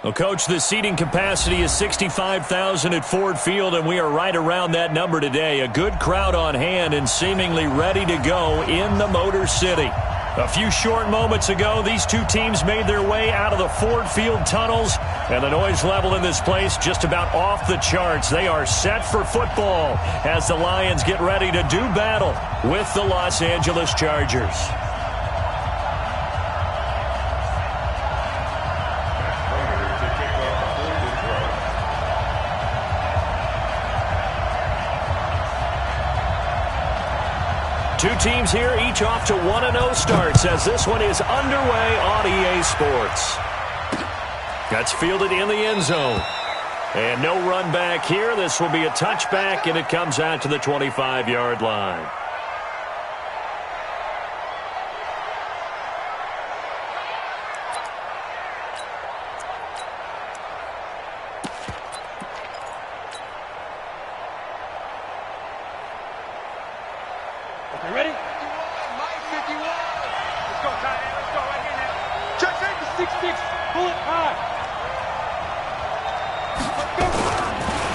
Well, Coach, the seating capacity is 65,000 at Ford Field, and we are right around that number today. A good crowd on hand and seemingly ready to go in the Motor City. A few short moments ago, these two teams made their way out of the Ford Field tunnels, and the noise level in this place just about off the charts. They are set for football as the Lions get ready to do battle with the Los Angeles Chargers. Two teams here, each off to 1-0 starts as this one is underway on EA Sports. That's fielded in the end zone. And no run back here. This will be a touchback, and it comes out to the 25-yard line.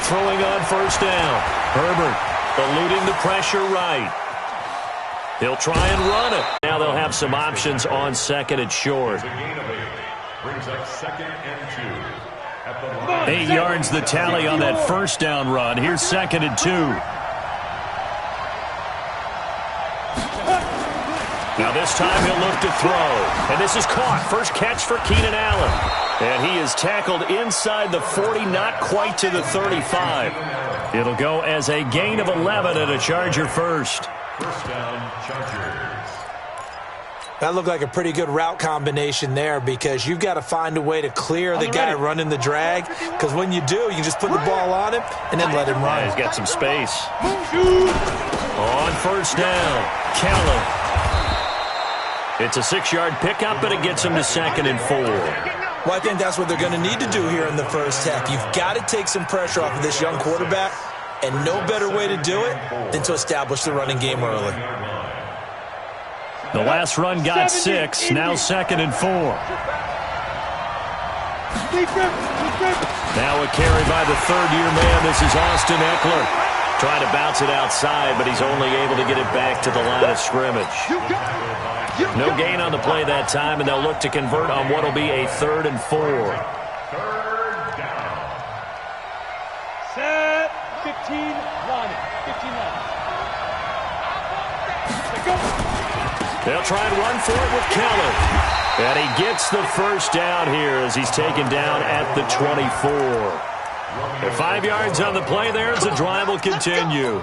Throwing on first down. Herbert eluding the pressure right. He'll try and run it. Now they'll have some options on second and short. 8 yards the tally on that first down run. Here's second and 2. Now this time he'll look to throw. And this is caught. First catch for Keenan Allen. And he is tackled inside the 40, not quite to the 35. It'll go as a gain of 11 and a Charger first. First down, Chargers. That looked like a pretty good route combination there because you've got to find a way to clear the guy running the drag. Because when you do, you just put the ball on him and then let him run. He's got some space. On first down, Callum. It's a 6-yard pickup, but it gets him to second and 4. Well, I think that's what they're going to need to do here in the first half. You've got to take some pressure off of this young quarterback, and no better way to do it than to establish the running game early. The last run got 6, now second and 4. Now a carry by the third-year man. This is Austin Eckler. Trying to bounce it outside, but he's only able to get it back to the line of scrimmage. No gain on the play that time, and they'll look to convert on what will be a 3rd and 4. Third down. Set. 15 line. 15 line. They'll try and run for it with Keller. And he gets the first down here as he's taken down at the 24. And 5 yards on the play there as the drive will continue.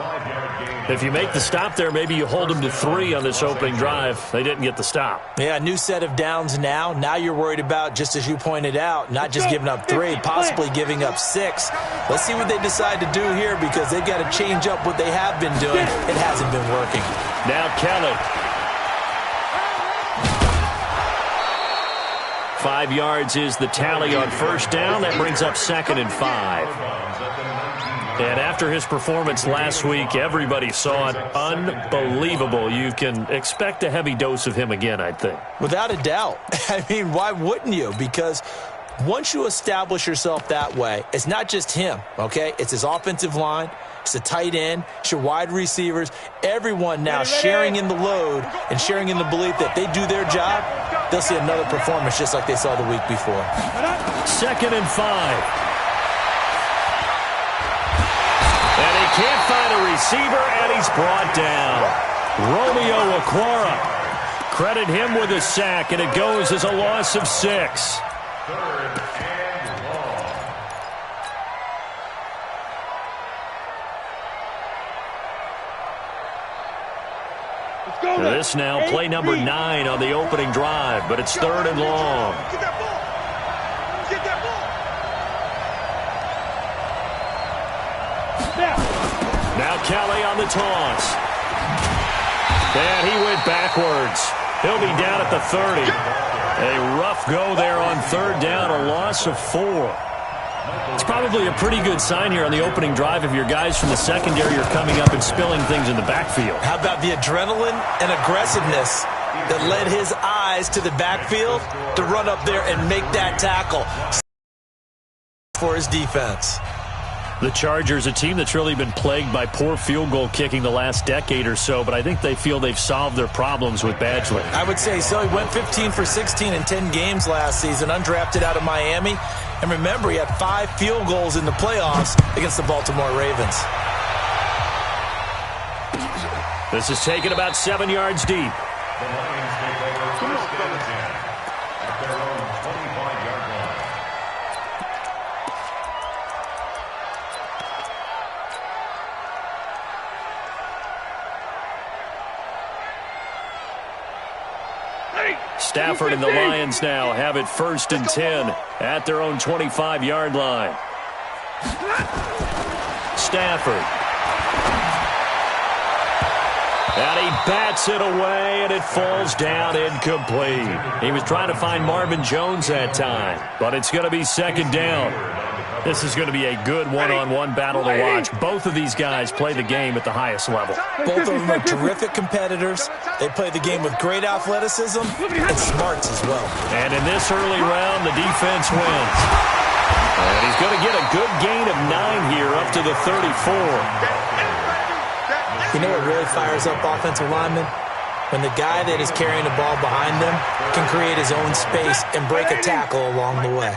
If you make the stop there, maybe you hold them to 3 on this opening drive. They didn't get the stop. Yeah, new set of downs now. Now you're worried about, just as you pointed out, not just giving up 3, possibly giving up 6. Let's see what they decide to do here because they've got to change up what they have been doing. It hasn't been working. Now Kelly. 5 yards is the tally on first down. That brings up second and 5. And after his performance last week, everybody saw it. Unbelievable. You can expect a heavy dose of him again, I think. Without a doubt. I mean, why wouldn't you? Because once you establish yourself that way, it's not just him, okay? It's his offensive line. It's the tight end. It's your wide receivers. Everyone now sharing in the load and sharing in the belief that they do their job, they'll see another performance just like they saw the week before. Second and 5. And he can't find a receiver, and he's brought down. Romeo Okwara. Credit him with a sack, and it goes as a loss of 6. This now play number 9 on the opening drive, but it's 3rd and long. Get that ball. Get that ball. Now Kelly on the toss. And he went backwards. He'll be down at the 30. A rough go there on 3rd down, a loss of 4. It's probably a pretty good sign here on the opening drive if your guys from the secondary are coming up and spilling things in the backfield. How about the adrenaline and aggressiveness that led his eyes to the backfield to run up there and make that tackle? for his defense. The Chargers, a team that's really been plagued by poor field goal kicking the last decade or so, but I think they feel they've solved their problems with Badgley. I would say so. He went 15 for 16 in 10 games last season, undrafted out of Miami. And remember, he had 5 field goals in the playoffs against the Baltimore Ravens. This is taken about 7 yards deep. The Lions take over first and 10 at their own 25-yard line. Stafford and the Lions now have it first and 10 at their own 25-yard line. Stafford. And he bats it away, and it falls down incomplete. He was trying to find Marvin Jones that time, but it's going to be second down. This is going to be a good one-on-one battle to watch. Both of these guys play the game at the highest level. Both of them are terrific competitors. They play the game with great athleticism and smarts as well. And in this early round, the defense wins. And he's going to get a good gain of 9 here up to the 34. You know what really fires up offensive linemen? When the guy that is carrying the ball behind them can create his own space and break a tackle along the way.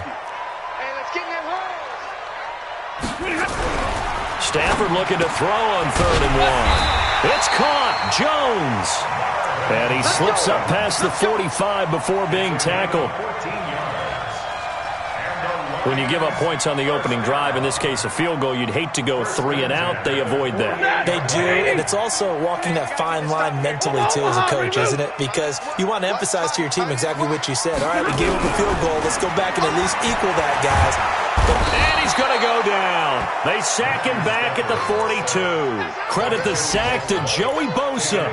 Stafford looking to throw on 3rd and 1. It's caught. Jones. And he slips up past the 45 before being tackled. When you give up points on the opening drive, in this case a field goal, you'd hate to go 3 and out. They avoid that. They do, and it's also walking that fine line mentally, too, as a coach, isn't it? Because you want to emphasize to your team exactly what you said. All right, we gave up a field goal. Let's go back and at least equal that, guys. And he's going to go down. They sack him back at the 42. Credit the sack to Joey Bosa.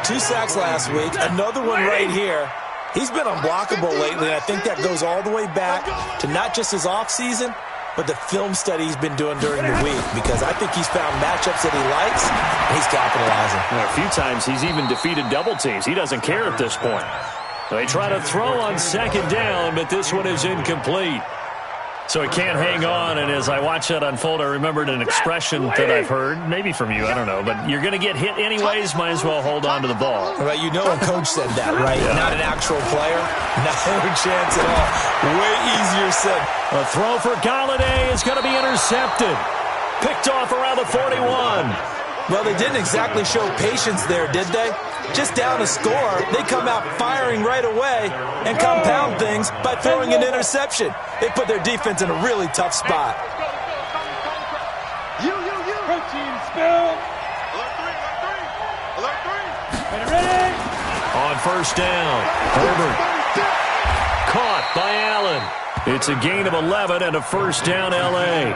2 sacks last week, another one right here. He's been unblockable lately, and I think that goes all the way back to not just his offseason, but the film study he's been doing during the week, because I think he's found matchups that he likes, and he's capitalizing. A few times he's even defeated double teams. He doesn't care at this point. They try to throw on second down, but this one is incomplete. So he can't hang on, and as I watch that unfold, I remembered an expression that I've heard, maybe from you, I don't know, but you're going to get hit anyways, might as well hold on to the ball. Right, you know a coach said that, right? Yeah. Not an actual player. No chance at all. Way easier said. A throw for Galladay is going to be intercepted. Picked off around the 41. Well, they didn't exactly show patience there, did they? Just down a score, they come out firing right away and compound things by throwing an interception. They put their defense in a really tough spot. Protein spill. Alert 3. Ready. On first down, Herbert. Caught by Allen. It's a gain of 11 and a first down, L.A.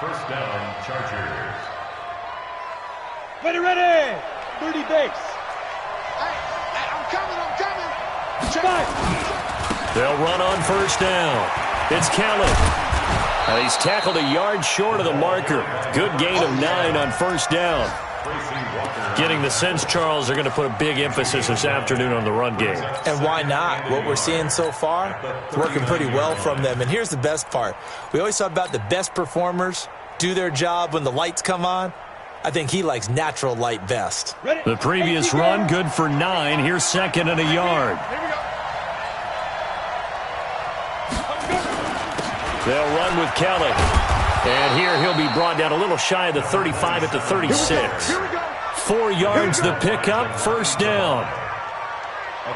First down, Chargers. Ready. 30 base. I'm coming. They'll run on first down. It's Kelly. He's tackled a yard short of the marker. Good gain of 9 on first down. Getting the sense, Charles, they're going to put a big emphasis this afternoon on the run game. And why not? What we're seeing so far, working pretty well from them. And here's the best part. We always talk about the best performers do their job when the lights come on. I think he likes natural light best. The previous run, good for 9. Here's second and a yard. They'll run with Kelly. And here he'll be brought down a little shy of the 35 at the 36. 4 yards the pickup, first down.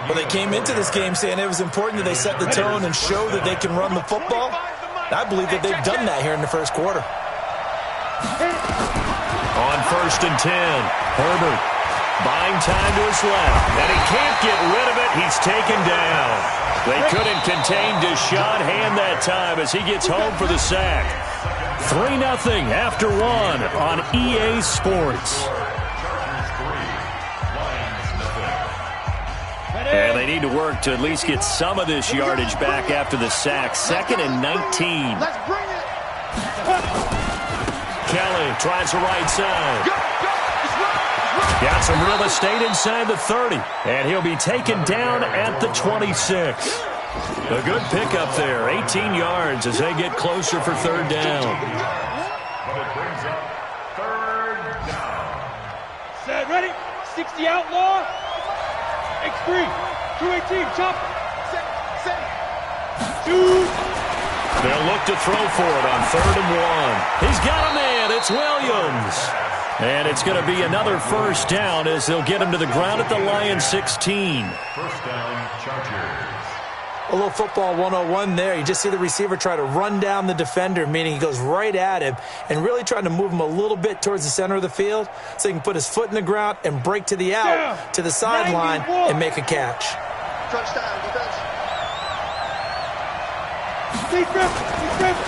Well, they came into this game saying it was important that they set the tone and show that they can run the football. I believe that they've done that here in the first quarter. On first and 10, Herbert buying time to his left, and he can't get rid of it. He's taken down. They couldn't contain Deshaun Hand that time as he gets home for the sack. 3-0 after 1 on EA Sports. And they need to work to at least get some of this yardage back after the sack. 2nd and 19. Let's bring it. Kelly tries the right side. Got some real estate inside the 30. And he'll be taken down at the 26. A good pickup there, 18 yards as they get closer for third down. But it brings up third down. Set, ready? 60 outlaw. X3. 218, chop. Set. Shoot. They'll look to throw for it on 3rd and 1. He's got a man. It's Williams. And it's going to be another first down as they'll get him to the ground at the Lions 16. First down, Chargers. A little football 101 there. You just see the receiver try to run down the defender, meaning he goes right at him and really trying to move him a little bit towards the center of the field so he can put his foot in the ground and break to the out, to the sideline, and make a catch. Touchdown, defense.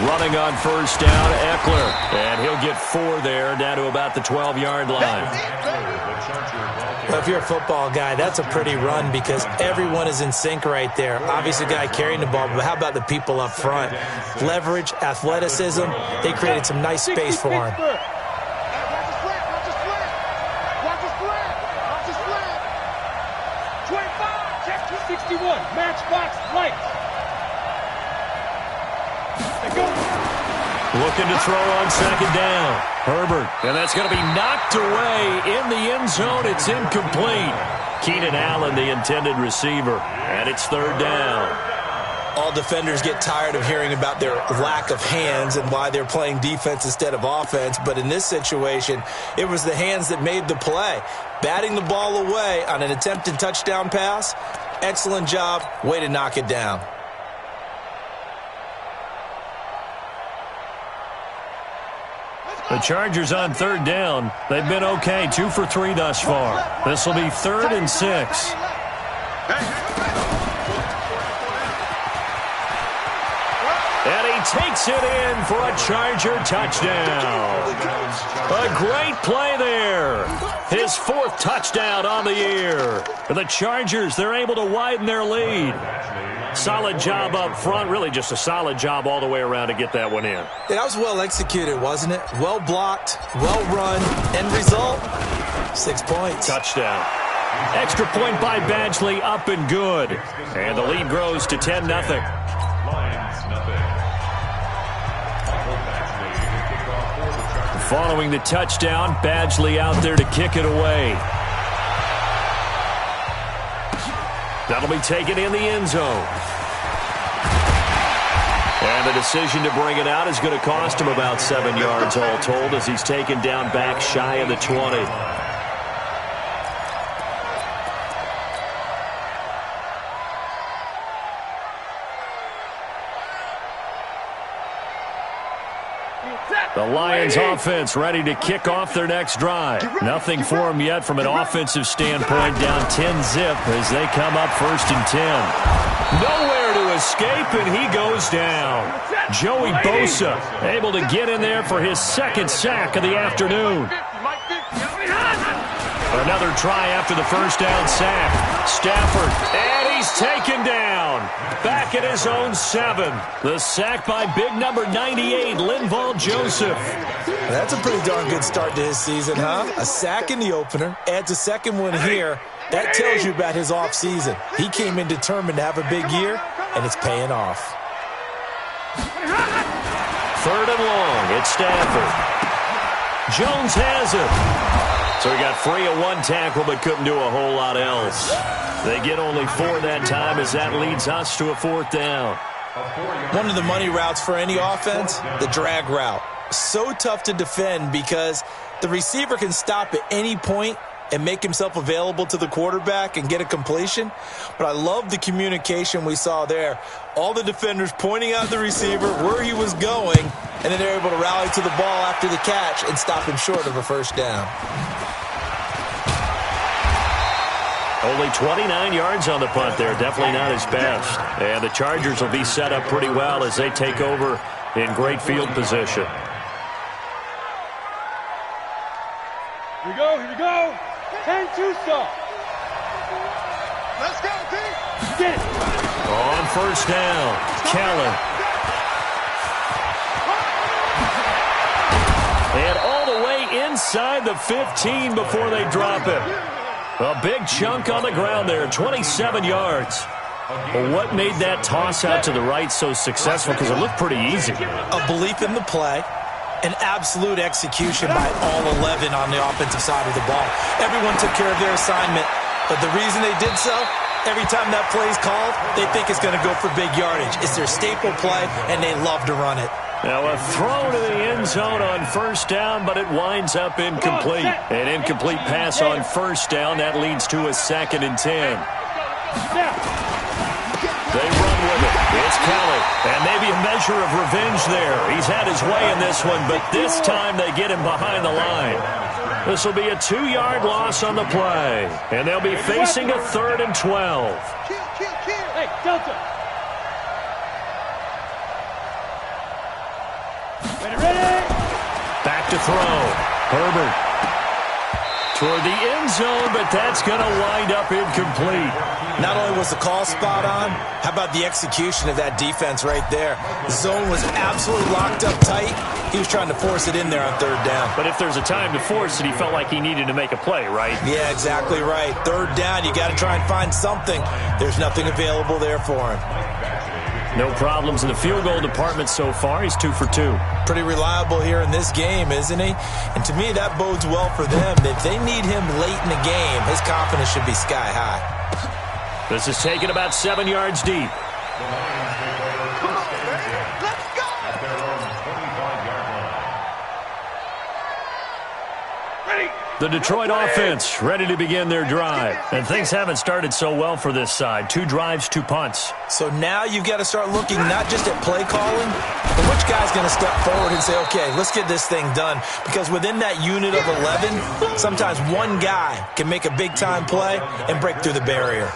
Running on first down, Eckler. And he'll get 4 there, down to about the 12-yard line. Well, if you're a football guy, that's a pretty run because everyone is in sync right there. Obviously, the guy carrying the ball, but how about the people up front? Leverage, athleticism, they created some nice space for him. Matchbox lights. Looking to throw on second down. Herbert. And that's going to be knocked away in the end zone. It's incomplete. Keenan Allen, the intended receiver. And it's third down. All defenders get tired of hearing about their lack of hands and why they're playing defense instead of offense. But in this situation, it was the hands that made the play. Batting the ball away on an attempted touchdown pass. Excellent job. Way to knock it down. The Chargers on third down. They've been okay, 2 for 3 thus far. This will be 3rd and 6. And he takes it in for a Charger touchdown. A great play there. His 4th touchdown on the year. For the Chargers, they're able to widen their lead. Solid job up front. Really just a solid job all the way around to get that one in. Yeah, that was well executed, wasn't it? Well blocked, well run. End result, 6 points. Touchdown. Extra point by Badgley, up and good. And the lead grows to 10-0. Lions, nothing. Following the touchdown, Badgley out there to kick it away. That'll be taken in the end zone. And the decision to bring it out is going to cost him about 7 yards all told as he's taken down back shy of the 20. The Lions offense ready to kick off their next drive. Nothing for them yet from an offensive standpoint, down 10-zip as they come up 1st and 10. Nowhere to escape, and he goes down. Joey Bosa able to get in there for his 2nd sack of the afternoon. Another try after the first down sack. Stafford, and he's taken down. Back at his own 7. The sack by big number 98, Linval Joseph. That's a pretty darn good start to his season, huh? A sack in the opener, adds a 2nd one here. That tells you about his offseason. He came in determined to have a big year, and it's paying off. 3rd and long, it's Stafford. Jones has it. So he got free of 1 tackle but couldn't do a whole lot else. They get only 4 that time as that leads us to a 4th down. One of the money routes for any offense, the drag route. So tough to defend because the receiver can stop at any point and make himself available to the quarterback and get a completion. But I love the communication we saw there. All the defenders pointing out the receiver, where he was going, and then they're able to rally to the ball after the catch and stop him short of a 1st down. Only 29 yards on the punt there. Definitely not his best. And the Chargers will be set up pretty well as they take over in great field position. Here we go, here we go. 10-2 stop. Let's go, Pete. Get it. On first down, Kellen. And all the way inside the 15 before they drop it. A big chunk on the ground there, 27 yards. Well, what made that toss out to the right so successful? Because it looked pretty easy. A belief in the play, an absolute execution by all 11 on the offensive side of the ball. Everyone took care of their assignment, but the reason they did so, every time that play is called, they think it's going to go for big yardage. It's their staple play, and they love to run it. Now a throw to the end zone on first down, but it winds up incomplete. An incomplete pass on first down. That leads to a 2nd and 10. They run with it. It's Kelly. And maybe a measure of revenge there. He's had his way in this one, but this time they get him behind the line. This will be a 2-yard loss on the play. And they'll be facing a 3rd and 12. Hey, Delta. Ready. Back to throw. Herbert toward the end zone, but that's going to wind up incomplete. Not only was the call spot on, how about the execution of that defense right there? The zone was absolutely locked up tight. He was trying to force it in there on 3rd down. But if there's a time to force it, he felt like he needed to make a play, right? Yeah, exactly right. 3rd down, you got to try and find something. There's nothing available there for him. No problems in the field goal department so far. He's 2 for 2. Pretty reliable here in this game, isn't he? And to me, that bodes well for them. If they need him late in the game, his confidence should be sky high. This is taken about 7 yards deep. Come on, man. Let's go. At their own 25-yard line. Ready. The Detroit offense ready to begin their drive. And things haven't started so well for this side. 2 drives, 2 punts. So now you've got to start looking not just at play calling, but which guy's going to step forward and say, okay, let's get this thing done. Because within that unit of 11, sometimes one guy can make a big-time play and break through the barrier.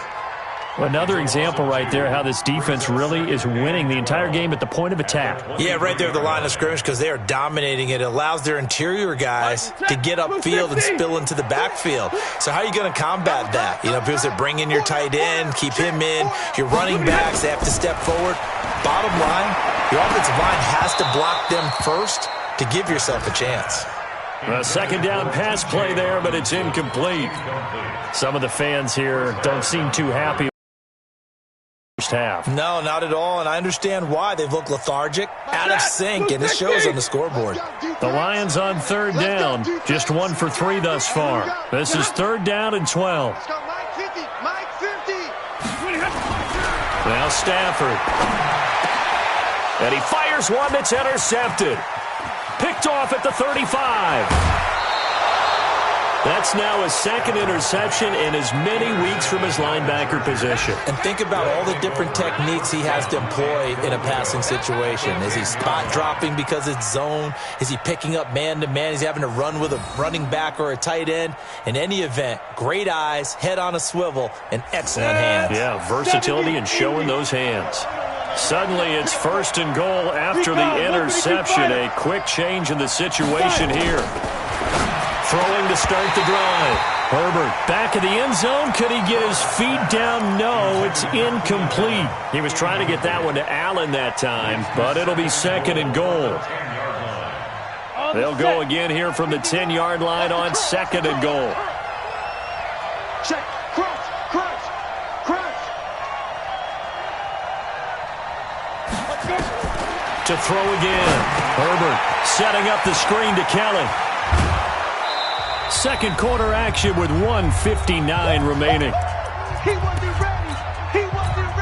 Another example right there how this defense really is winning the entire game at the point of attack. Yeah, right there at the line of scrimmage because they are dominating it. It allows their interior guys to get upfield and spill into the backfield. So how are you going to combat that? You know, because they're bringing your tight end, keep him in. Your running backs, they have to step forward. Bottom line, your offensive line has to block them first to give yourself a chance. A 2nd down pass play there, but it's incomplete. Some of the fans here don't seem too happy. Half. No, not at all, and I understand why. They've looked lethargic, out of sync, and it shows on the scoreboard. The Lions on 3rd down, just 1 for 3 thus far. This is 3rd down and 12. Let's go, Mike 50. Mike 50. Now Stafford. And he fires one that's intercepted. Picked off at the 35. That's now his 2nd interception in as many weeks from his linebacker position. And think about all the different techniques he has to employ in a passing situation. Is he spot dropping because it's zone? Is he picking up man-to-man? Is he having to run with a running back or a tight end? In any event, great eyes, head on a swivel, and excellent hands. Yeah, versatility and showing those hands. Suddenly it's 1st and goal after the interception. A quick change in the situation here. Throwing to start the drive. Herbert back in the end zone. Could he get his feet down? No, it's incomplete. He was trying to get that one to Allen that time, but it'll be 2nd and goal. They'll go again here from the 10-yard line on 2nd and goal. Check. Crunch. Crunch. Crunch. To throw again. Herbert setting up the screen to Kelly. 2nd quarter action with 1:59 remaining. He wasn't ready. He wasn't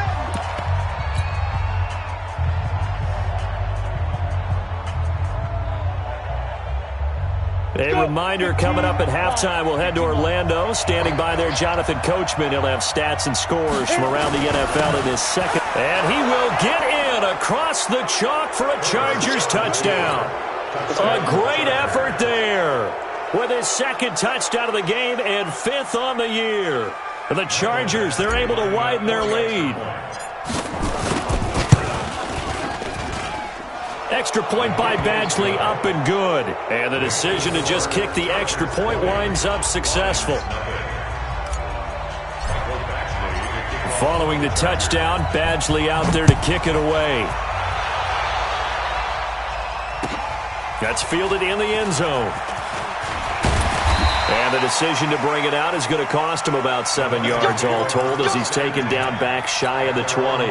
ready. A reminder coming up at halftime. We'll head to Orlando. Standing by there, Jonathan Coachman. He'll have stats and scores from around the NFL in his 2nd. And he will get in across the chalk for a Chargers touchdown. A great effort there. With his 2nd touchdown of the game and 5th on the year. The Chargers, they're able to widen their lead. Extra point by Badgley, up and good. And the decision to just kick the extra point winds up successful. Following the touchdown, Badgley out there to kick it away. That's fielded in the end zone. And the decision to bring it out is going to cost him about 7 yards all told as he's taken down back shy of the 20.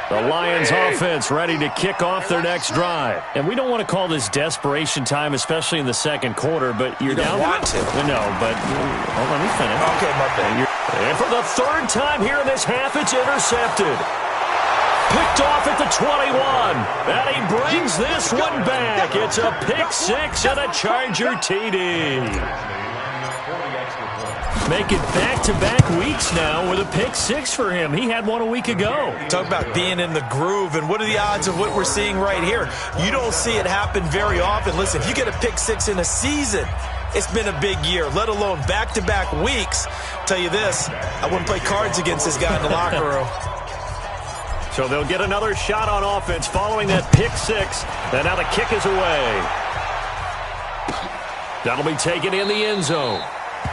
The Lions offense ready to kick off their next drive. And we don't want to call this desperation time, especially in the second quarter, but you're down. You don't want to. No, but well, let me finish. Okay, my bad. And for the third time here in this half, it's intercepted. Picked off at the 21. And he brings this one back. It's a pick six and a Charger TD. Make it back-to-back weeks now with a pick six for him. He had one a week ago. Talk about being in the groove, and what are the odds of what we're seeing right here? You don't see it happen very often. Listen, if you get a pick six in a season, it's been a big year, let alone back-to-back weeks. I'll tell you this, I wouldn't play cards against this guy in the locker room. So they'll get another shot on offense following that pick six. And now the kick is away. That'll be taken in the end zone.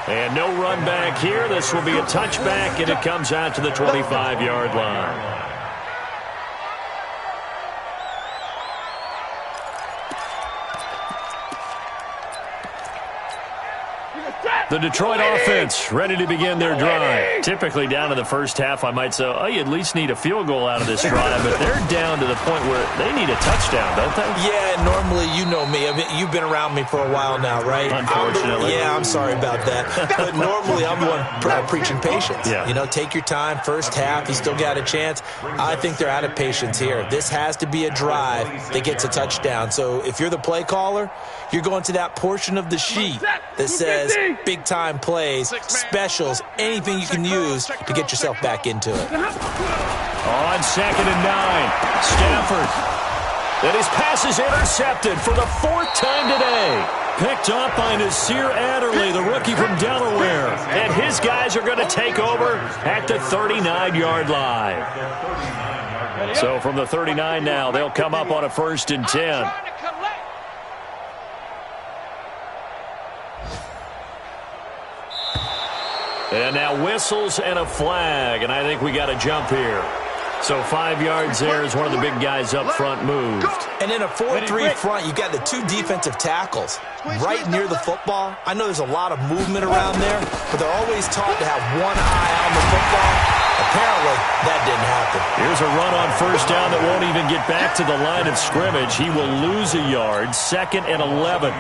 And no run back here. This will be a touchback, and it comes out to the 25-yard line. The Detroit offense ready to begin their drive. Typically down to the first half, I might say, oh, you at least need a field goal out of this drive, but they're down to the point where they need a touchdown, don't they? Yeah, normally, you know me. I mean, you've been around me for a while now, right? Unfortunately. I'm sorry about that. But normally, I'm the one preaching patience. Yeah. You know, take your time. First half, you still got a chance. I think they're out of patience here. This has to be a drive that gets a touchdown. So if you're the play caller, you're going to that portion of the sheet that says big-time plays, specials, anything you can use to get yourself back into it. On 2nd and 9, Stafford. And his pass is intercepted for the fourth time today. Picked up by Nasir Adderley, the rookie from Delaware. And his guys are going to take over at the 39-yard line. So from the 39 now, they'll come up on a 1st and 10. And now whistles and a flag, and I think we got a jump here. So 5 yards there as one of the big guys up front moved. And in a 4-3 front, you've got the two defensive tackles right near the football. I know there's a lot of movement around there, but they're always taught to have one eye on the football. Apparently, that didn't happen. Here's a run on 1st down that won't even get back to the line of scrimmage. He will lose a yard, 2nd and 11.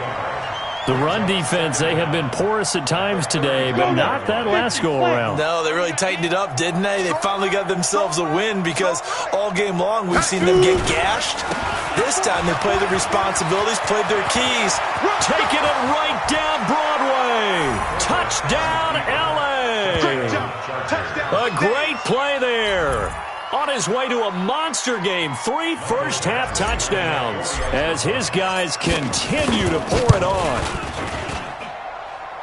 The run defense, they have been porous at times today, but not that last go-around. No, they really tightened it up, didn't they? They finally got themselves a win because all game long we've seen them get gashed. This time they played the responsibilities, played their keys. Taking it right down Broadway. Touchdown, L.A. A great play there. On his way to a monster game, 3 first-half touchdowns as his guys continue to pour it on.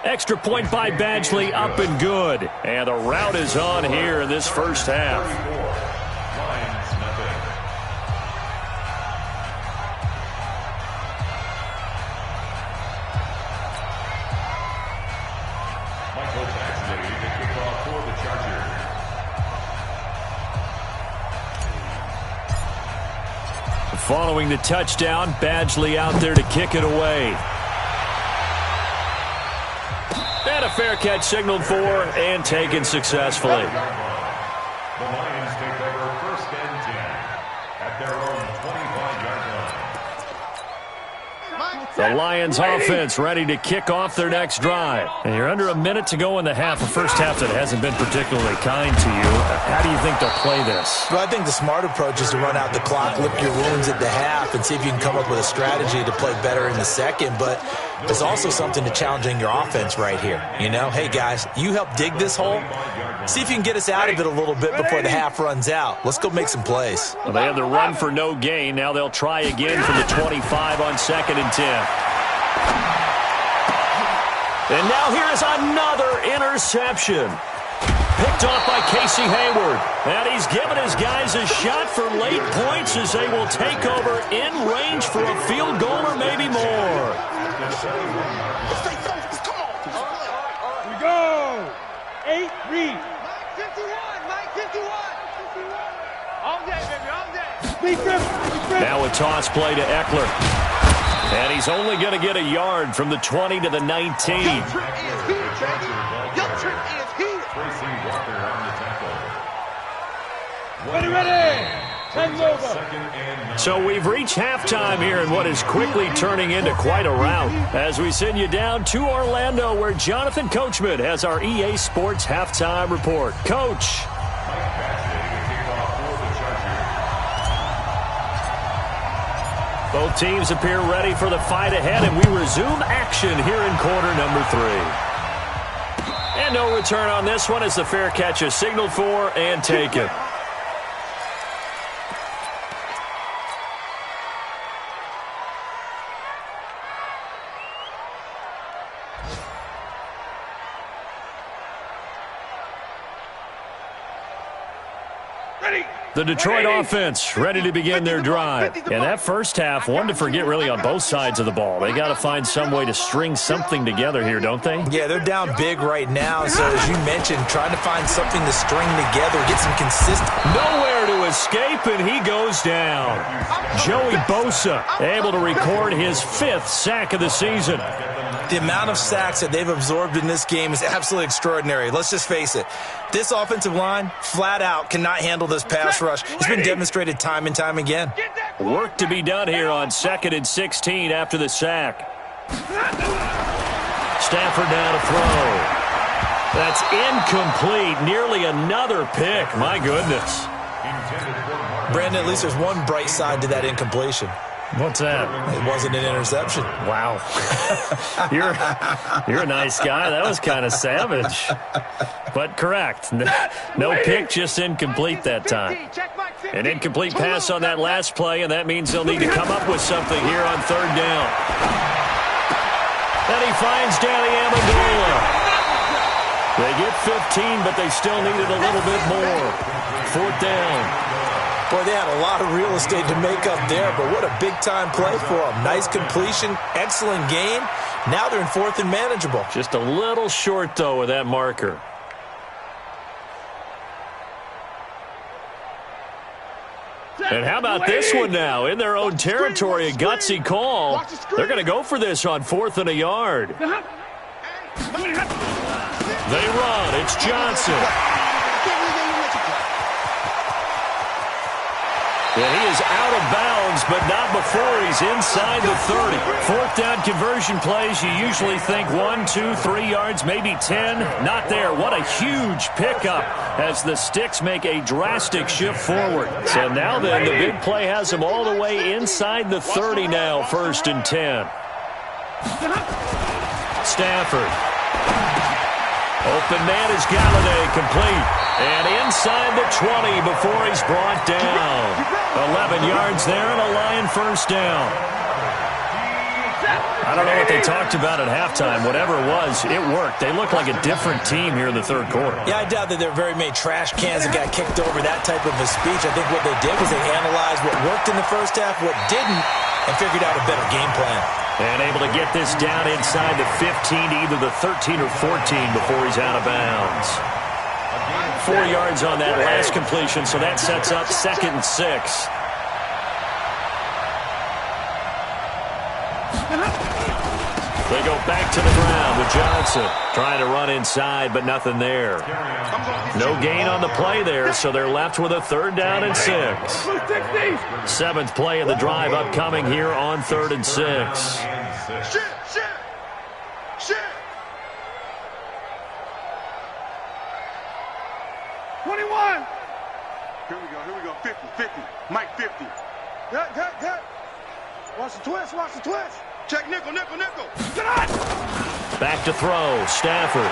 Extra point by Badgley, up and good. And the route is on here in this first half. Following the touchdown, Badgley out there to kick it away. And a fair catch signaled for and taken successfully. The Lions take over 1st and 10 at their own 25-yard line. The Lions offense ready to kick off their next drive. And you're under a minute to go in the half, a first half that hasn't been particularly kind to you. How do you think they'll play this? Well, I think the smart approach is to run out the clock, lick your wounds at the half, and see if you can come up with a strategy to play better in the second. But there's also something to challenging your offense right here. You know, hey, guys, you help dig this hole. See if you can get us out of it a little bit before the half runs out. Let's go make some plays. Well, they had the run for no gain. Now they'll try again from the 25 on 2nd and 10. And now here is another interception. Picked off by Casey Hayward. And he's given his guys a shot for late points as they will take over in range for a field goal or maybe more. Here we go. 8 read. Mike 51, Mike 51. All day, baby, all day. Speed grip. Now a toss play to Eckler. And he's only going to get a yard from the 20 to the 19. Your trick is here, baby. Your trick is here. Tracy Walker on the tackle. Ready. Time's over. So we've reached halftime here in what is quickly turning into quite a rout as we send you down to Orlando where Jonathan Coachman has our EA Sports halftime report. Coach. Both teams appear ready for the fight ahead, and we resume action here in quarter number 3. And no return on this one as the fair catch is signaled for and taken. The Detroit offense ready to begin their drive. And that first half, one to forget really on both sides of the ball. They got to find some way to string something together here, don't they? Yeah, they're down big right now. So as you mentioned, trying to find something to string together, get some consistent. Nowhere to escape, and he goes down. Joey Bosa able to record his 5th sack of the season. The amount of sacks that they've absorbed in this game is absolutely extraordinary. Let's just face it. This offensive line, flat out, cannot handle this pass rush. It's been demonstrated time and time again. Work to be done here on 2nd and 16 after the sack. Stafford now to throw. That's incomplete. Nearly another pick. My goodness. Brandon, at least there's one bright side to that incompletion. What's that? It wasn't an interception. Wow. You're a nice guy. That was kind of savage. But correct. No pick, just incomplete that time. An incomplete pass on that last play, and that means they'll need to come up with something here on 3rd down. And he finds Danny Amendola. They get 15, but they still needed a little bit more. 4th down. Boy, they had a lot of real estate to make up there, but what a big-time play for them. Nice completion, excellent game. Now they're in 4th and manageable. Just a little short, though, with that marker. And how about this one now? In their own territory, a gutsy call. They're going to go for this on 4th and a yard. They run. It's Johnson. And he is out of bounds, but not before he's inside the 30. 4th down conversion plays, you usually think 1, 2, 3 yards, maybe 10. Not there. What a huge pickup as the Sticks make a drastic shift forward. So now then, the big play has them all the way inside the 30 now, 1st and 10. Stafford. Open man is Galladay, complete. And inside the 20 before he's brought down. 11 yards there and a Lion 1st down. I don't know what they talked about at halftime. Whatever it was, it worked. They look like a different team here in the 3rd quarter. Yeah, I doubt that there are very many trash cans that got kicked over, that type of a speech. I think what they did was they analyzed what worked in the first half, what didn't, and figured out a better game plan. And able to get this down inside the 15 to either the 13 or 14 before he's out of bounds. 4 yards on that last completion, so that sets up 2nd and 6. They go back to the ground with Johnson. Trying to run inside, but nothing there. No gain on the play there, so they're left with a 3rd down and 6. 7th play of the drive upcoming here on 3rd and 6. Here we go. 50. Mike 50. Cut. Watch the twist. Check nickel. Back to throw, Stafford.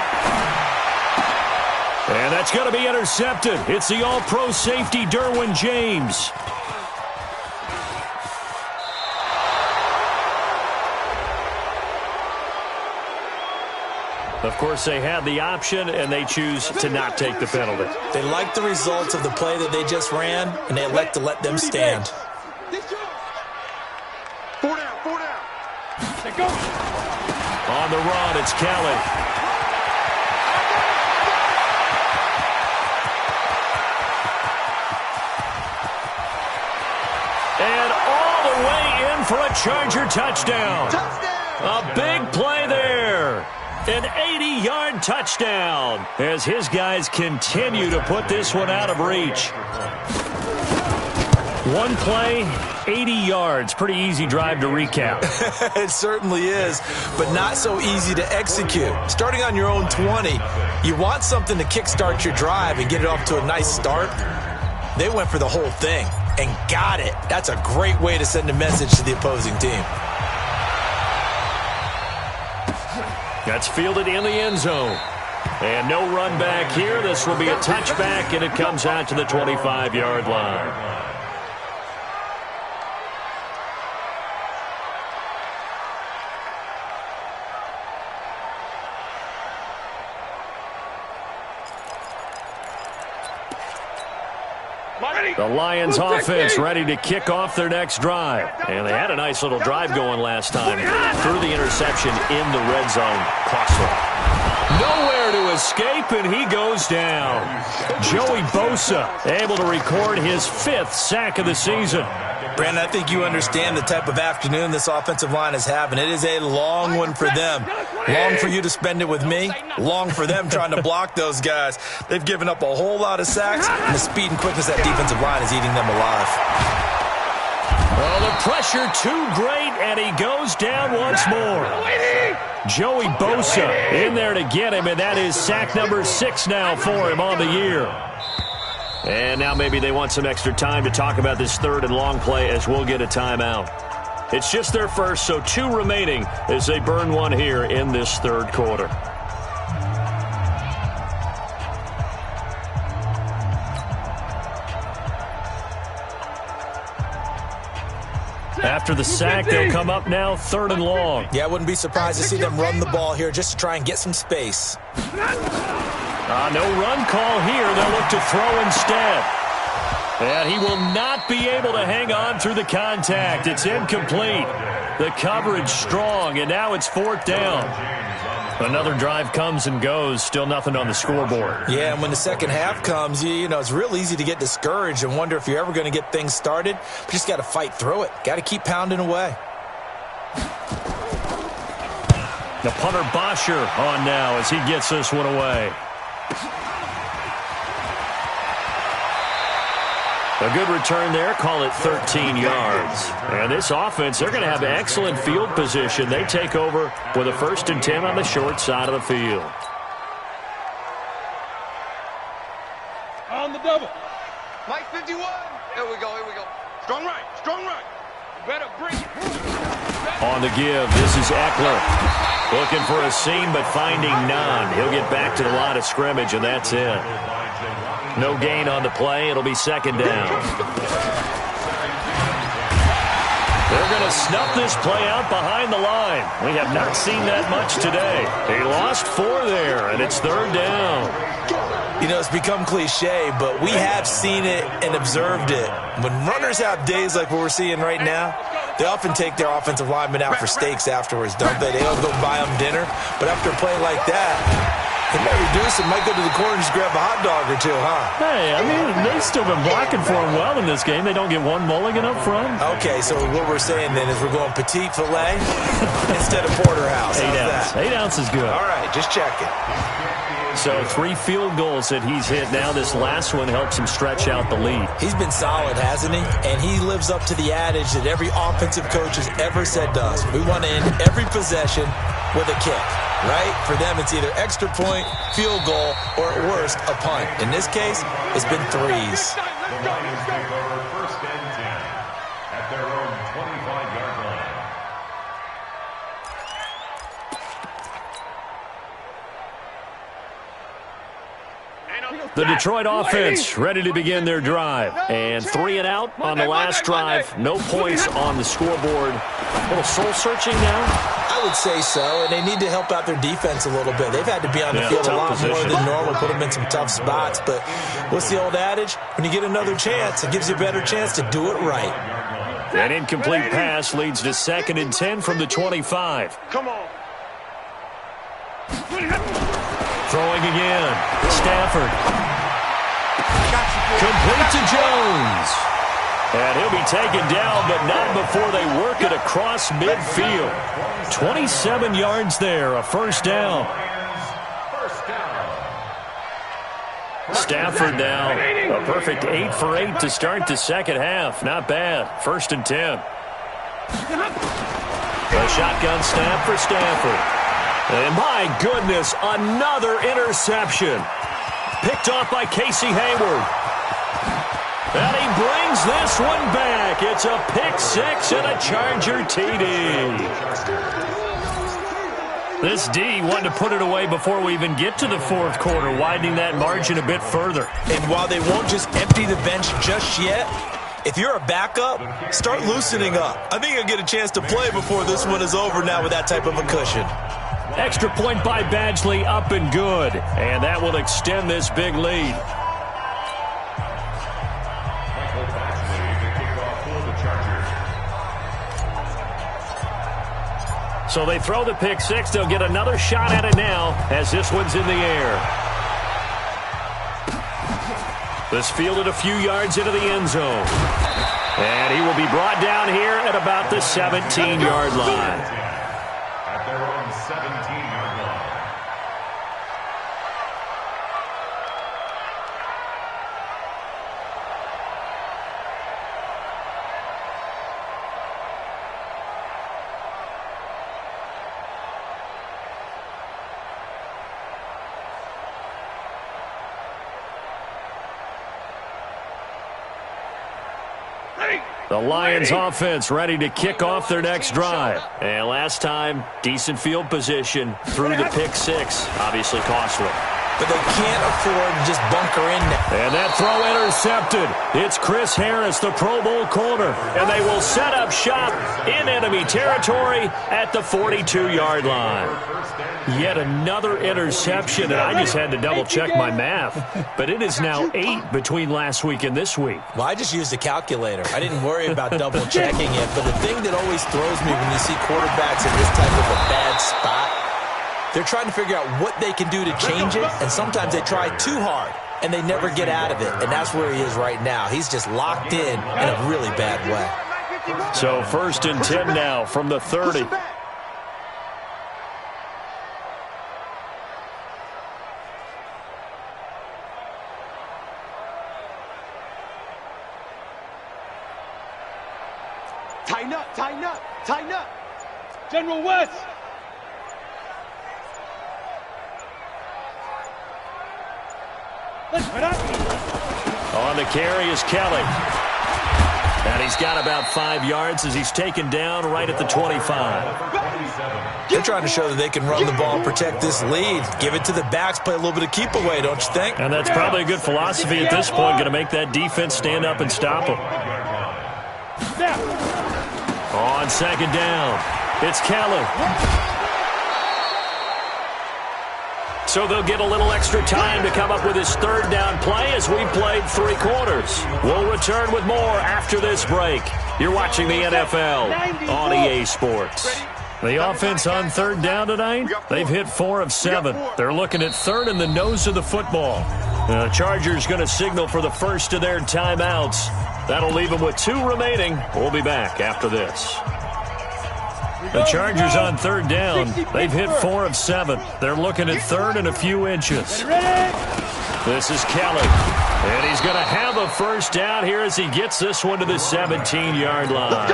And that's going to be intercepted. It's the all-pro safety, Derwin James. Of course, they had the option, and they choose to not take the penalty. They like the results of the play that they just ran, and they elect to let them stand. 4 down. Go. On the run, it's Kelly. And all the way in for a Charger touchdown. A big play there. An 80-yard touchdown as his guys continue to put this one out of reach. One play, 80 yards. Pretty easy drive to recap. It certainly is, but not so easy to execute. Starting on your own 20, you want something to kickstart your drive and get it off to a nice start. They went for the whole thing and got it. That's a great way to send a message to the opposing team. That's fielded in the end zone. And no run back here. This will be a touchback, and it comes out to the 25-yard line. The Lions offense ready to kick off their next drive. And they had a nice little drive going last time. Through the interception in the red zone. Costly. Nowhere to escape, and he goes down. Joey Bosa able to record his 5th sack of the season. Brandon, I think you understand the type of afternoon this offensive line is having. It is a long one for them. Long for you to spend it with me. Long for them trying to block those guys. They've given up a whole lot of sacks, and the speed and quickness of that defensive line is eating them alive. Well, the pressure too great, and he goes down once more. Joey Bosa in there to get him, and that is sack number 6 now for him on the year. And now maybe they want some extra time to talk about this 3rd and long play as we'll get a timeout. It's just their first, so 2 remaining as they burn one here in this 3rd quarter. After the sack, they'll come up now 3rd and long. Yeah, I wouldn't be surprised to see them run the ball here just to try and get some space. No run call here. They'll look to throw instead. And he will not be able to hang on through the contact. It's incomplete. The coverage strong, and now it's 4th down. Another drive comes and goes. Still nothing on the scoreboard. Yeah, and when the second half comes, you know, it's real easy to get discouraged and wonder if you're ever going to get things started. But you just got to fight through it. Got to keep pounding away. The punter Bosher on now as he gets this one away. A good return there, call it 13 yards. And this offense, they're going to have excellent field position. They take over with a 1st and 10 on the short side of the field. On the double. Mike 51. Here we go, here we go. Strong right, strong right. Better bring it. On the give, this is Eckler. Looking for a seam, but finding none. He'll get back to the line of scrimmage, and that's it. No gain on the play. It'll be 2nd down. They're going to snuff this play out behind the line. We have not seen that much today. He lost 4 there, and it's 3rd down. You know, it's become cliche, but we have seen it and observed it. When runners have days like what we're seeing right now, they often take their offensive linemen out for steaks afterwards, don't they? They all go buy them dinner. But after a play like that, they might reduce it, might go to the corner and just grab a hot dog or 2, huh? Hey, I mean, they've still been blocking for him well in this game. They don't get one mulligan up front. Okay, so what we're saying then is we're going petite filet instead of porterhouse. 8 ounce. 8 ounce is good. All right, just checking. So 3 field goals that he's hit now. This last one helps him stretch out the lead. He's been solid, hasn't he? And he lives up to the adage that every offensive coach has ever said to us. We want to end every possession with a kick, right? For them, it's either extra point, field goal, or at worst, a punt. In this case, it's been 3s. The Lions take over 1st and 10 at their own 25-yard line. The Detroit offense ready to begin their drive. And 3 and out on the last drive. No points on the scoreboard. A little soul-searching now? I would say so, and they need to help out their defense a little bit. They've had to be on the field a lot more than normal, put them in some tough spots. But what's the old adage? When you get another chance, it gives you a better chance to do it right. An incomplete pass leads to 2nd and 10 from the 25. Come on. Throwing again. Stafford. Complete to Jones. And he'll be taken down, but not before they work it across midfield. 27 yards there, a first down. Stafford now, a perfect 8 for 8 to start the second half. Not bad. 1st and 10. A shotgun snap for Stafford. And my goodness, another interception. Picked off by Casey Hayward. And he brings this one back. It's a pick 6 and a Charger TD. This D wanted to put it away before we even get to the fourth quarter, widening that margin a bit further. And while they won't just empty the bench just yet, if you're a backup, start loosening up. I think you'll get a chance to play before this one is over now with that type of a cushion. Extra point by Badgley, up and good. And that will extend this big lead. So they throw the pick 6. They'll get another shot at it now as this one's in the air. This fielded a few yards into the end zone. And he will be brought down here at about the 17-yard line. At their own 17-yard line. The Lions offense ready to kick off their next drive. And last time, decent field position through the pick 6. Obviously costly. But they can't afford to just bunker in now. And that throw intercepted. It's Chris Harris, the Pro Bowl corner. And they will set up shop in enemy territory at the 42-yard line. Yet another interception, and I just had to double-check my math. But it is now 8 between last week and this week. Well, I just used a calculator. I didn't worry about double-checking it. But the thing that always throws me when you see quarterbacks in this type of a bad spot, they're trying to figure out what they can do to change it, and sometimes they try too hard, and they never get out of it. And that's where he is right now. He's just locked in a really bad way. So 1st and 10 now from the 30. Tighten up, tighten up, tighten up. General West. On the carry is Kelly. And he's got about 5 yards as he's taken down right at the 25. They're trying to show that they can run the ball, protect this lead. Give it to the backs, play a little bit of keep away, don't you think? And that's probably a good philosophy at this point, going to make that defense stand up and stop them. On 2nd down, it's Kelly. So they'll get a little extra time to come up with his 3rd down play as we played 3 quarters. We'll return with more after this break. You're watching the NFL on EA Sports. The offense on 3rd down tonight, they've hit 4 of 7. They're looking at 3rd in the nose of the football. The Chargers going to signal for the first of their timeouts. That'll leave them with 2 remaining. We'll be back after this. The Chargers on 3rd down. They've hit 4 of 7. They're looking at 3rd and a few inches. This is Kelly. And he's going to have a first down here as he gets this one to the 17-yard line.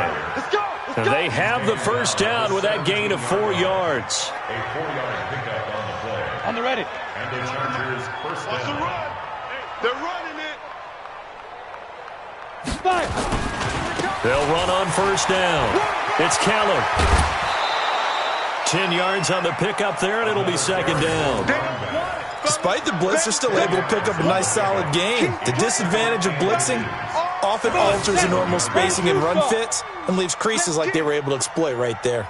And they have the first down with that gain of 4 yards. A 4-yard pickup on the play. On the ready. And the Chargers first down. They're running it. Fire. They'll run on first down. It's Keller. 10 yards on the pickup there, and it'll be 2nd down. Despite the blitz, they're still able to pick up a nice, solid gain. The disadvantage of blitzing often alters the normal spacing and run fits and leaves creases like they were able to exploit right there.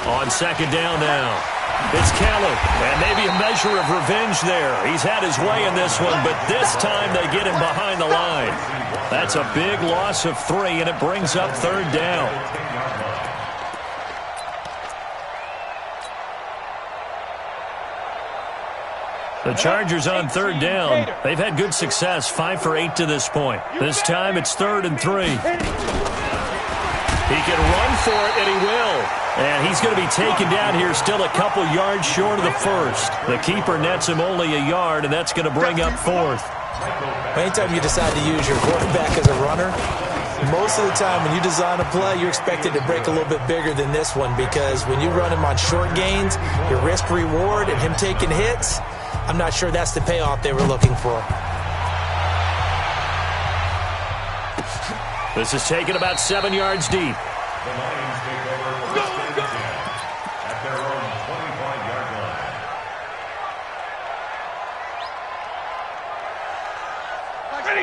On 2nd down now, it's Keller, and maybe a measure of revenge there. He's had his way in this one, but this time they get him behind the line. That's a big loss of 3, and it brings up 3rd down. The Chargers on third down. They've had good success, 5 for 8 to this point. This time it's 3rd and 3. He can run for it, and he will. And he's going to be taken down here still a couple yards short of the first. The keeper nets him only a yard, and that's going to bring up 4th. Anytime you decide to use your quarterback as a runner, most of the time when you design a play, you're expected to break a little bit bigger than this one, because when you run him on short gains, your risk-reward and him taking hits, I'm not sure that's the payoff they were looking for. This is taken about 7 yards deep. The Lions take over first and 10 at their own 25-yard line.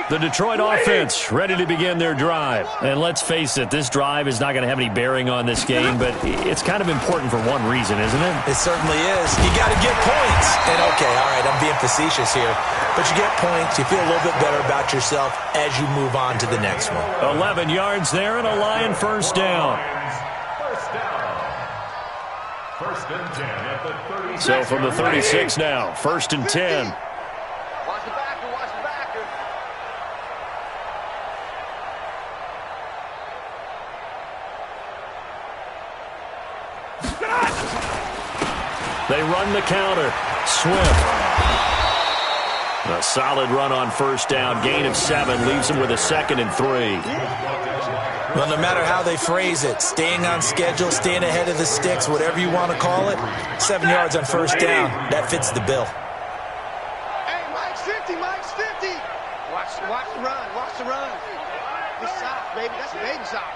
The Detroit offense ready to begin their drive. And let's face it, this drive is not going to have any bearing on this game, but it's kind of important for one reason, isn't it? It certainly is. You got to get points. And, okay, all right, I'm being facetious here. But you get points, you feel a little bit better about yourself as you move on to the next one. 11 yards there and a Lion first down. First down. First and 10 at the 36. So from the 36 now, 1st and 10. Watch the backer, watch the backer. They run the counter. Swift. A solid run on first down. Gain of 7 leaves them with a 2nd and 3. Well, no matter how they phrase it, staying on schedule, staying ahead of the sticks, whatever you want to call it, 7 yards on first down, that fits the bill. Hey, Mike's 50, Mike's 50. Watch the run, watch the run. This side, baby, that's a baby side.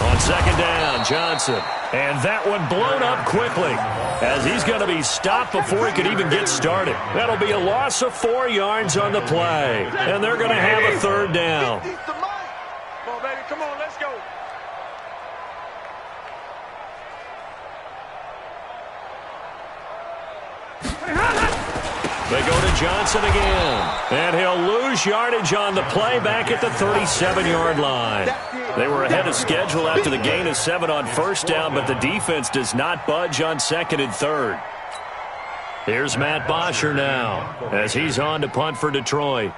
On second down, Johnson. And that one blown up quickly as he's going to be stopped before he could even get started. That'll be a loss of 4 yards on the play. And they're going to have a 3rd down. Come on, baby, come on, let's go. They go to Johnson again. And he'll lose yardage on the play back at the 37-yard line. They were ahead of schedule after the gain of 7 on first down, but the defense does not budge on 2nd and 3rd. Here's Matt Bosher now as he's on to punt for Detroit.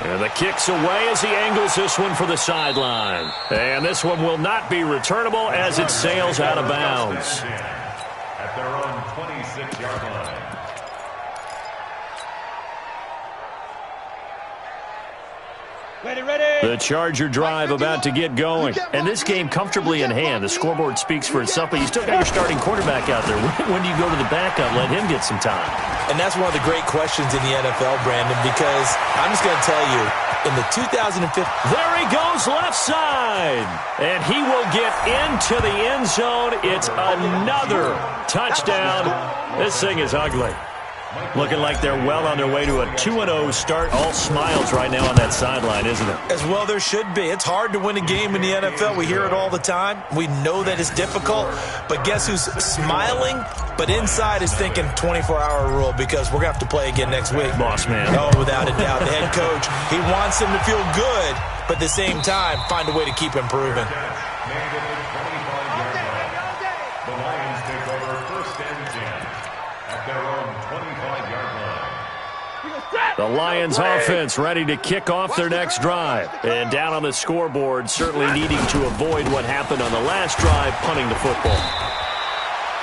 And the kick's away as he angles this one for the sideline. And this one will not be returnable as it sails out of bounds. At their own 26-yard line. The Charger drive about to get going. And this game comfortably in hand. The scoreboard speaks for itself, but you still got your starting quarterback out there. When do you go to the backup, let him get some time? And that's one of the great questions in the NFL, Brandon, because I'm just going to tell you, in the 2015... There he goes left side. And he will get into the end zone. It's another touchdown. This thing is ugly. Looking like they're well on their way to a 2-0 start. All smiles right now on that sideline, isn't it? As well there should be. It's hard to win a game in the NFL. We hear it all the time. We know that it's difficult. But guess who's smiling? But inside is thinking 24-hour rule, because we're going to have to play again next week. Boss man. Oh, without a doubt. The head coach, he wants them to feel good, but at the same time, find a way to keep improving. The Lions take over first and 10 at their own 25-yard line. The Lions offense ready to kick off their next drive. And down on the scoreboard, certainly needing to avoid what happened on the last drive, punting the football.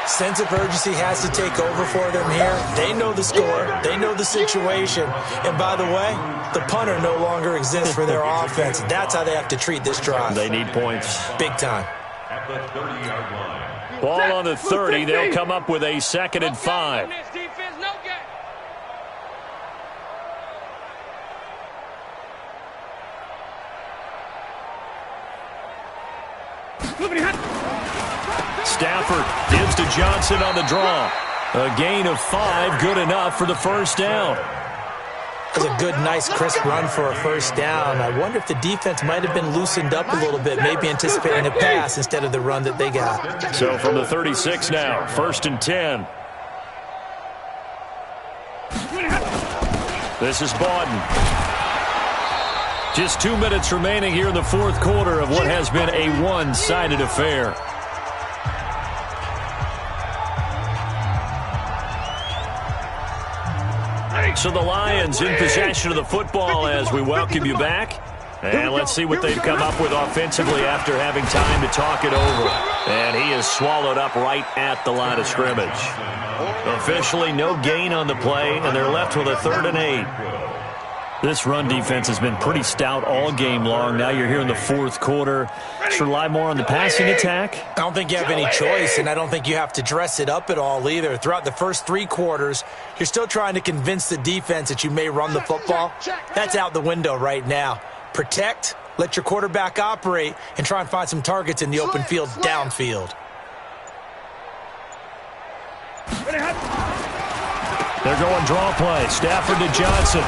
Sense of urgency has to take over for them here. They know the score. They know the situation. And by the way, the punter no longer exists for their offense. That's how they have to treat this drive. They need points. Big time. At the 30-yard line. Ball on the 30. They'll come up with a 2nd and 5. Stafford gives to Johnson on the draw. A gain of 5, good enough for the first down. That was a good, nice, crisp run for a first down. I wonder if the defense might have been loosened up a little bit, maybe anticipating a pass instead of the run that they got. So from the 36 now, 1st and 10. This is Bawden. Just 2 minutes remaining here in the fourth quarter of what has been a one-sided affair. So the Lions in possession of the football as we welcome you back. And let's see what they've come up with offensively after having time to talk it over. And he is swallowed up right at the line of scrimmage. Officially no gain on the play, and they're left with a 3rd and 8. This run defense has been pretty stout all game long. Now you're here in the fourth quarter. Should rely more on the passing attack? I don't think you have any choice, and I don't think you have to dress it up at all either. Throughout the first 3 quarters, you're still trying to convince the defense that you may run the football. That's out the window right now. Protect, let your quarterback operate, and try and find some targets in the open field downfield. They're going draw play. Stafford to Johnson.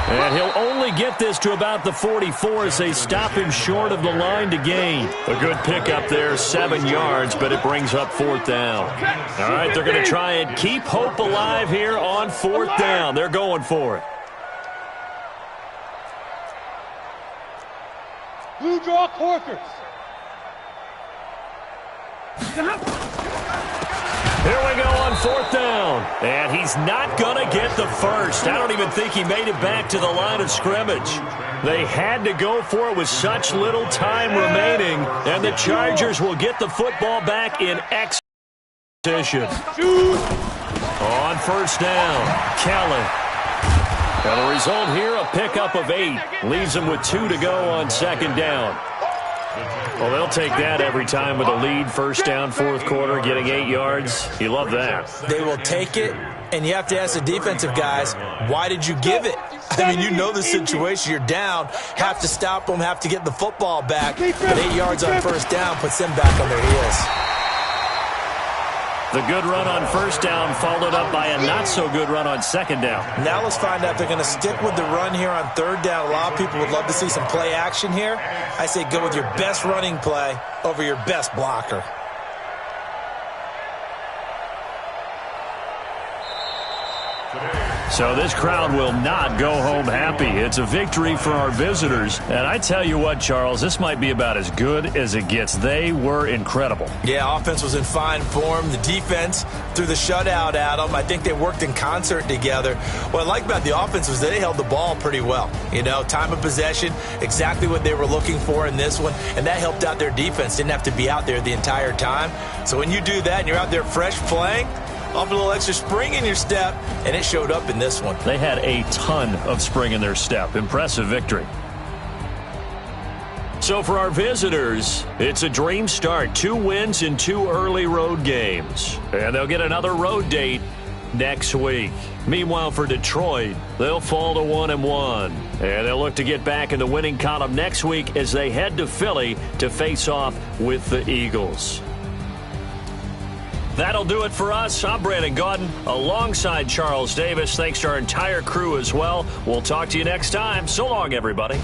And he'll only get this to about the 44 as they stop him short of the line to gain. A good pickup there, 7 yards, but it brings up 4th down. All right, they're going to try and keep hope alive here on 4th down. They're going for it. Blue draw Corkers. Here we go on 4th down. And he's not going to get the first. I don't even think he made it back to the line of scrimmage. They had to go for it with such little time remaining. And the Chargers will get the football back in excellent position. On 1st down, Kelly. And the result here, a pickup of 8. Leaves them with 2 to go on 2nd down. Well, they'll take that every time with a lead. 1st down, 4th quarter, getting 8 yards. You love that. They will take it, and you have to ask the defensive guys, why did you give it? I mean, you know the situation. You're down, have to stop them, have to get the football back. But 8 yards on 1st down puts them back on their heels. The good run on 1st down followed up by a not-so-good run on 2nd down. Now let's find out if they're going to stick with the run here on 3rd down. A lot of people would love to see some play action here. I say go with your best running play over your best blocker. So this crowd will not go home happy. It's a victory for our visitors. And I tell you what, Charles, this might be about as good as it gets. They were incredible. Yeah, offense was in fine form. The defense threw the shutout at them. I think they worked in concert together. What I like about the offense was they held the ball pretty well. You know, time of possession, exactly what they were looking for in this one. And that helped out their defense. Didn't have to be out there the entire time. So when you do that and you're out there fresh playing, off a little extra spring in your step, and it showed up in this one. They had a ton of spring in their step. Impressive victory. So for our visitors, it's a dream start. 2 wins in 2 early road games. And they'll get another road date next week. Meanwhile, for Detroit, they'll fall to 1-1. And they'll look to get back in the winning column next week as they head to Philly to face off with the Eagles. That'll do it for us. I'm Brandon Gaudin alongside Charles Davis. Thanks to our entire crew as well. We'll talk to you next time. So long, everybody.